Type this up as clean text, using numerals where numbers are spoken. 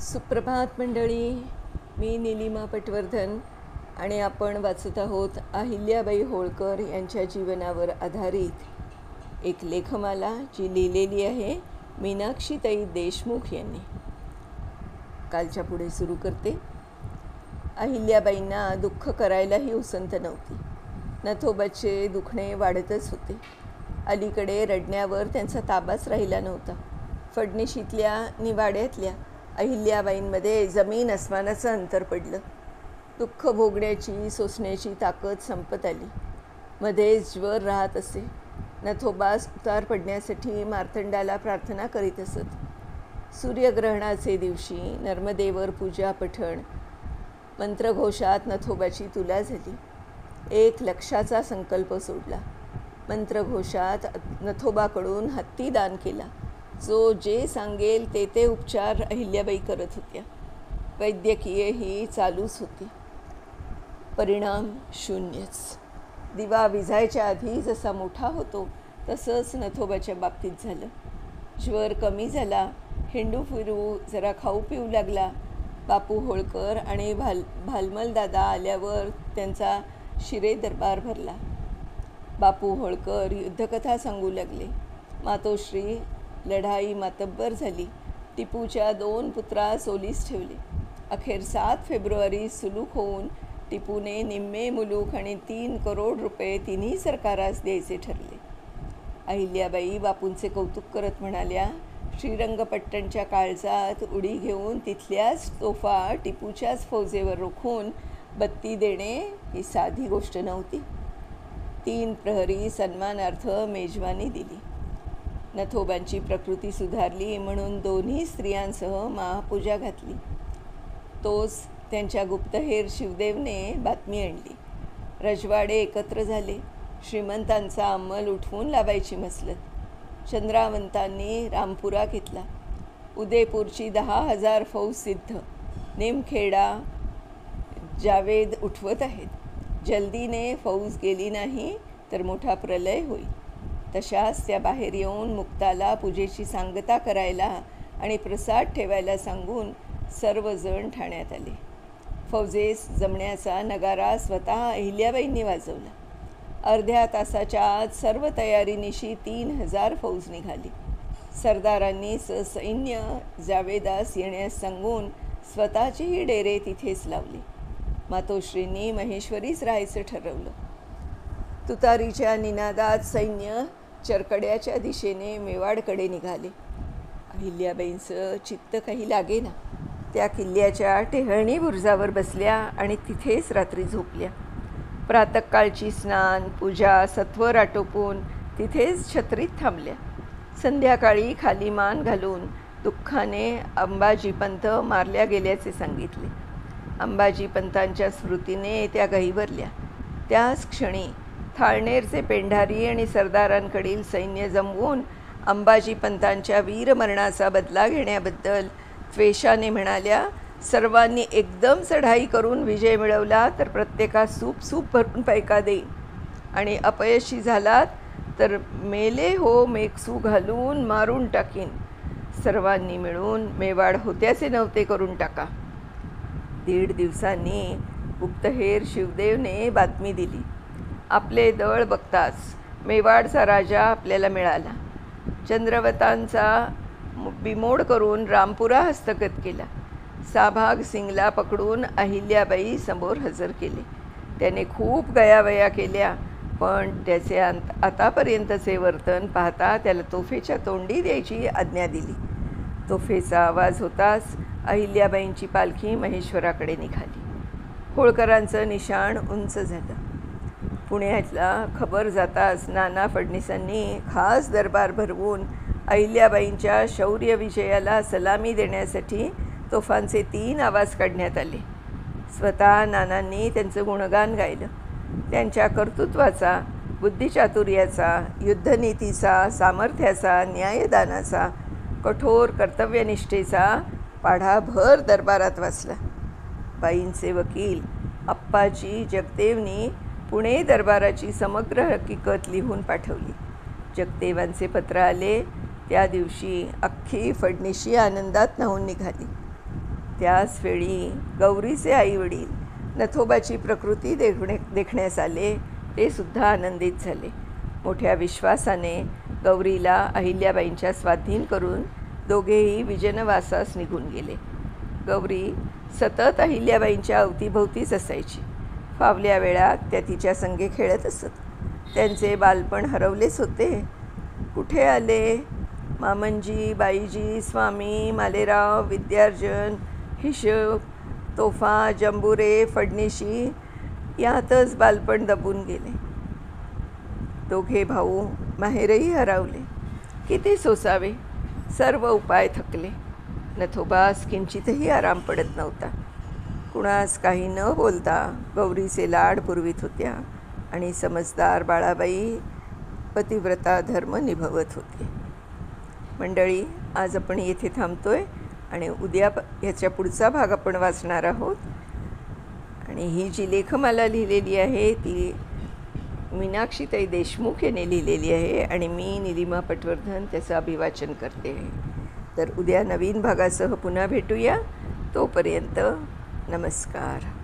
सुप्रभात मंडळी. मी नीलिमा पटवर्धन आणि आपण वाचत आहोत अहिल्याबाई होळकर यांच्या जीवनावर आधारित एक लेखमाला जी लिहिलेली आहे मीनाक्षीताई देशमुख यांनी. कालच्या पुढे सुरू करते. अहिल्याबाईंना दुःख करायलाही उसंत नव्हती. नथोबाचे दुखणे वाढतच होते. अलीकडे रडण्यावर त्यांचा ताबाच राहिला नव्हता. फडणीशीतल्या निवाड्यातल्या अहिल्याबाईंमध्ये जमीन अस्मानाचं अंतर पडलं. दुःख भोगण्याची सोसण्याची ताकद संपत आली. मध्येच ज्वर राहत असे. नथोबास उतार पडण्यासाठी मार्तंडाला प्रार्थना करीत असत. सूर्यग्रहणाचे दिवशी नर्मदेवर पूजा पठण मंत्रघोषात नथोबाची तुला झाली. एक लक्षाचा संकल्प सोडला. मंत्रघोषात नथोबाकडून हत्ती दान केला. जो जे सांगेल ते उपचार अहिल्याबाई करत होत्या. वैद्यकीयही चालूच होती. परिणाम शून्यच. दिवा विझायच्या आधी जसा मोठा होतो तसंच नथोबाच्या बाबतीत झालं. ज्वर कमी झाला. हिंडू फिरू जरा खाऊ पिऊ लागला. बापू होळकर आणि भालमल दादा आल्यावर त्यांचा शिरे दरबार भरला. बापू होळकर युद्धकथा सांगू लागले. मातोश्री लढाई मातब्बर झाली. टिपूच्या 2 पुत्रास ओलीस ठेवले. अखेर 7 फेब्रुवारी सुलूक होऊन टिपूने निम्मे मुलूक आणि 3 करोड रुपये तिन्ही सरकारास द्यायचे ठरले. अहिल्याबाई बापूंचे कौतुक करत म्हणाल्या, श्रीरंगपट्टणच्या काळजात उडी घेऊन तिथल्याच तोफा टिपूच्याच फौजेवर रोखून बत्ती देणे ही साधी गोष्ट नव्हती. 3 प्रहरी सन्मानार्थ मेजवानी दिली. नथोबांची प्रकृती सुधारली म्हणून दोन्ही स्त्रियांसह महापूजा घातली. तोच त्यांच्या गुप्तहेर शिवदेवने बातमी आणली. रजवाडे एकत्र झाले. श्रीमंतांचा अंमल उठवून लावायची मसलत. चंद्रावंतांनी रामपुरा घेतला. उदयपूरची 10,000 फौज सिद्ध. निमखेडा जावेद उठवत आहेत. जल्दीने फौज गेली नाही तर मोठा प्रलय होईल. तशाच त्या बाहेर येऊन मुक्ताला पूजेची सांगता करायला आणि प्रसाद ठेवायला सांगून सर्वजण ठाण्यात आले. फौजेस जमण्याचा नगारा स्वतः अहिल्याबाईंनी वाजवला. अर्ध्या तासाच्या आत सर्व तयारीनिशी 3,000 फौज निघाली. सरदारांनी ससैन्य जावेदास येण्यास सांगून स्वतःचेही डेरे तिथेच लावले. मातोश्रींनी महेश्वरीच राहायचं ठरवलं. तुतारीच्या निनादात सैन्य चरकड्याच्या दिशेने मेवाडकडे निघाले. अहिल्याबाईंचं चित्त काही लागेना. त्या किल्ल्याच्या टेहळणी बुरुजावर बसल्या आणि तिथेच रात्री झोपल्या. प्रातःकाळची स्नान पूजा सत्वर आटोपून तिथेच छत्रीत थांबल्या. संध्याकाळी खाली मान घालून दुःखाने अंबाजीपंत मारल्या गेल्याचे सांगितले. अंबाजीपंतांच्या स्मृतीने त्या गहिवरल्या. त्याच क्षणी थाळनेरचे पेंढारी आणि सरदारांकडील सैन्य जमवून अंबाजीपंतांच्या वीरमरणाचा बदला घेण्याबद्दल त्वेषाने म्हणाल्या, सर्वांनी एकदम चढाई करून विजय मिळवला तर प्रत्येकास सूप भरून पैका देईन आणि अपयशी झालात तर मेले हो मेकसू घालून मारून टाकीन. सर्वांनी मिळून मेवाड होत्याचे नव्हते करून टाका. 1.5 दिवसांनी गुप्तहेर शिवदेवने बातमी दिली. आपले दळ बघताच मेवाडचा राजा आपल्याला मिळाला. चंद्रवतांचा बिमोड करून रामपुरा हस्तगत केला. साभाग सिंगला पकडून अहिल्याबाई समोर हजर केले. त्याने खूप गयावया केल्या, पण त्याचे आतापर्यंतचे वर्तन पाहता त्याला तोफेच्या तोंडी द्यायची आज्ञा दिली. तोफेचा आवाज होताच अहिल्याबाईंची पालखी महेश्वराकडे निघाली. होळकरांचं निशाण उंच झालं. पुण्यातला खबर जाताच नाना फडणीसांनी खास दरबार भरवून अहिल्याबाईंच्या शौर्य विजयाला सलामी देण्यासाठी तोफांचे 3 आवाज काढण्यात आले. स्वतः नानांनी त्यांचं गुणगान गायलं. त्यांच्या कर्तृत्वाचा, बुद्धिचातुर्याचा, युद्धनीतीचा, सामर्थ्याचा, न्यायदानाचा, कठोर कर्तव्यनिष्ठेचा पाढा भर दरबारात वाचला. बाईंचे वकील अप्पाजी जगदेवनी पुणे दरबाराची समग्र हकीकत लिहून पाठवली. जगदेवांचे पत्र आले. त्या दिवशी अख्खी फडणीशी आनंदात न्हाऊन निघाली. त्याच वेळी गौरीचे आईवडील नथोबाची प्रकृती देखण्यास आले. ते सुद्धा आनंदित झाले. मोठ्या विश्वासाने गौरीला अहिल्याबाईंच्या स्वाधीन करून दोघेही विजनवासास निघून गेले. गौरी सतत अहिल्याबाईंच्या अवतीभोवतीच असायची. फावल्या वेळात त्या तिच्या संगे खेळत असत. त्यांचे बालपण हरवलेच होते. कुठे आले? मामनजी, बाईजी, स्वामी, मालेराव, विद्यार्जन, हिशोब, तोफा, जंबुरे, फडणीशी यातच बालपण दबून गेले. दोघे भाऊ माहेरही हरवले. किती सोसावे? सर्व उपाय थकले. नथोबास किंचितही आराम पडत नव्हता. कुणास काही न बोलता गौरीचे लाड पुरवित होत्या आणि समजदार बाळाबाई पतिव्रता धर्म निभवत होते. मंडळी, आज आपण येथे थांबतोय आणि उद्या ह्याच्या पुढचा भाग आपण वाचणार आहोत. आणि ही जी लेखमाला लिहिलेली आहे ती मीनाक्षीताई देशमुख यांनी लिहिलेली आहे आणि मी निलिमा पटवर्धन त्याचं अभिवाचन करते आहे. तर उद्या नवीन भागासह पुन्हा भेटूया. तोपर्यंत नमस्कार.